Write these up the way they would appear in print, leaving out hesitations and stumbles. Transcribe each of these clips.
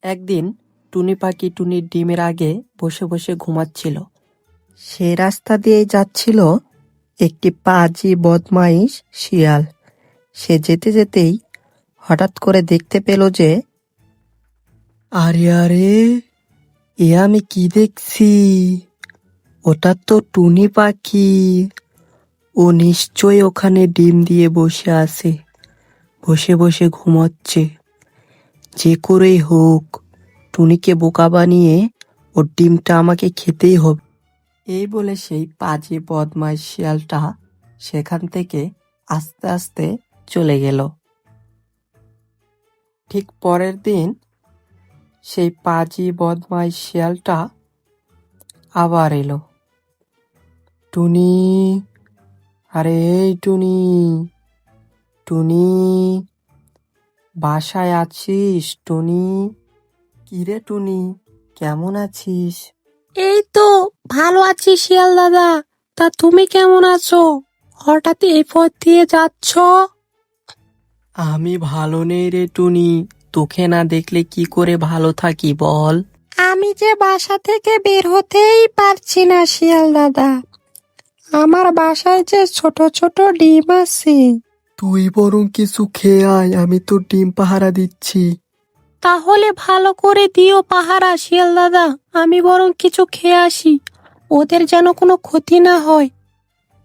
একদিন টুনি পাখি টুনির ডিমের আগে বসে বসে ঘুমাচ্ছিল। সে রাস্তা দিয়ে যাচ্ছিল একটি পাজি বদমাইশ শিয়াল। সে যেতে যেতেই হঠাৎ করে দেখতে পেল যে, আরে আরে, এ আমি কি দেখছি! ওটা তো টুনি পাখি। ও নিশ্চয়ই ওখানে ডিম দিয়ে বসে আছে, বসে বসে ঘুমাচ্ছে। যে করেই হোক, টুনিকে বোকা বানিয়ে ওর ডিমটা আমাকে খেতেই হবে। এই বলে সেই পাজি বদমাইশ শিয়ালটা সেখান থেকে আস্তে আস্তে চলে গেল। ঠিক পরের দিন সেই পাজি বদমাইশ শিয়ালটা আবার এলো। টুনি, আরে এই টুনি, টুনি, বাসায় আছিস টুনি? কিরে টুনি, কেমন আছিস? এই তো ভালো আছি শিয়াল দাদা। তা তুমি কেমন আছো? হঠাৎ এই পথ দিয়ে যাচ্ছ? আমি ভালো নেই রে টুনি, তোকে না দেখলে কি করে ভালো থাকি বল? আমি যে বাসা থেকে বের হতেই পারছি না শিয়াল দাদা। আমার বাসায় যে ছোট ছোট ডিম আছে। তুই বরং কিছু খেয়ে আয়, আমি তো ডিম পাহারা দিচ্ছি। তাহলে ভালো করে দিও পাহারা শিয়াল দাদা, আমি বরং কিছু খেয়ে আসি, ওদের যেন কোনো ক্ষতি না হয়।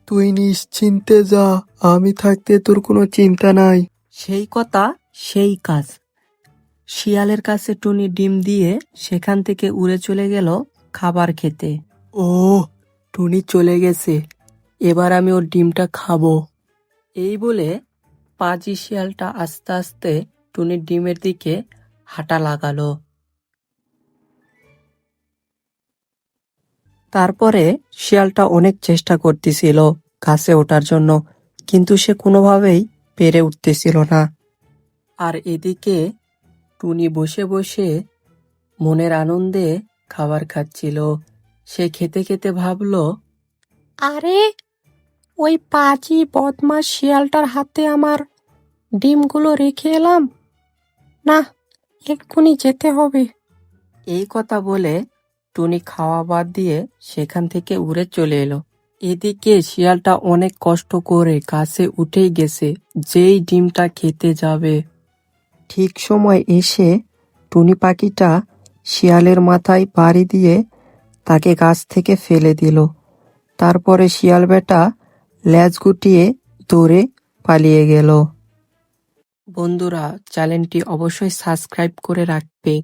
তুই নিশ্চিন্তে যা, আমি থাকতে তোর কোনো চিন্তা নাই। সেই কথা সেই কাজ। শিয়ালের কাছে টুনি ডিম দিয়ে সেখান থেকে উড়ে চলে গেল খাবার খেতে। ও, টুনি চলে গেছে, এবার আমি ওর ডিমটা খাবো। এই বলে পাজি শিয়ালটা আস্তে আস্তে টুনির ডিমের দিকে হাঁটা লাগালো। তারপরে শিয়ালটা অনেক চেষ্টা করতেছিল গাছে ওঠার জন্য, কিন্তু সে কোনোভাবেই পেরে উঠতেছিল না। আর এদিকে টুনি বসে বসে মনের আনন্দে খাবার খাচ্ছিল। সে খেতে খেতে ভাবলো, আরে, ওই পাজি বদমাস শিয়ালটার হাতে আমার ডিমগুলো রেখে এলাম না, এক্ষুনি যেতে হবে। এই কথা বলে টুনি খাওয়া বাদ দিয়ে সেখান থেকে উড়ে চলে এলো। এদিকে শিয়ালটা অনেক কষ্ট করে গাছে উঠেই গেছে, যেই ডিমটা খেতে যাবে। ঠিক সময় এসে টুনি পাখিটা শিয়ালের মাথায় বাড়ি দিয়ে তাকে গাছ থেকে ফেলে দিল। তারপরে শিয়াল বেটা লেজ গুটিয়ে দৌড়ে পালিয়ে গেল। বন্ধুরা, চ্যানেলটি অবশ্যই সাবস্ক্রাইব করে রাখবে।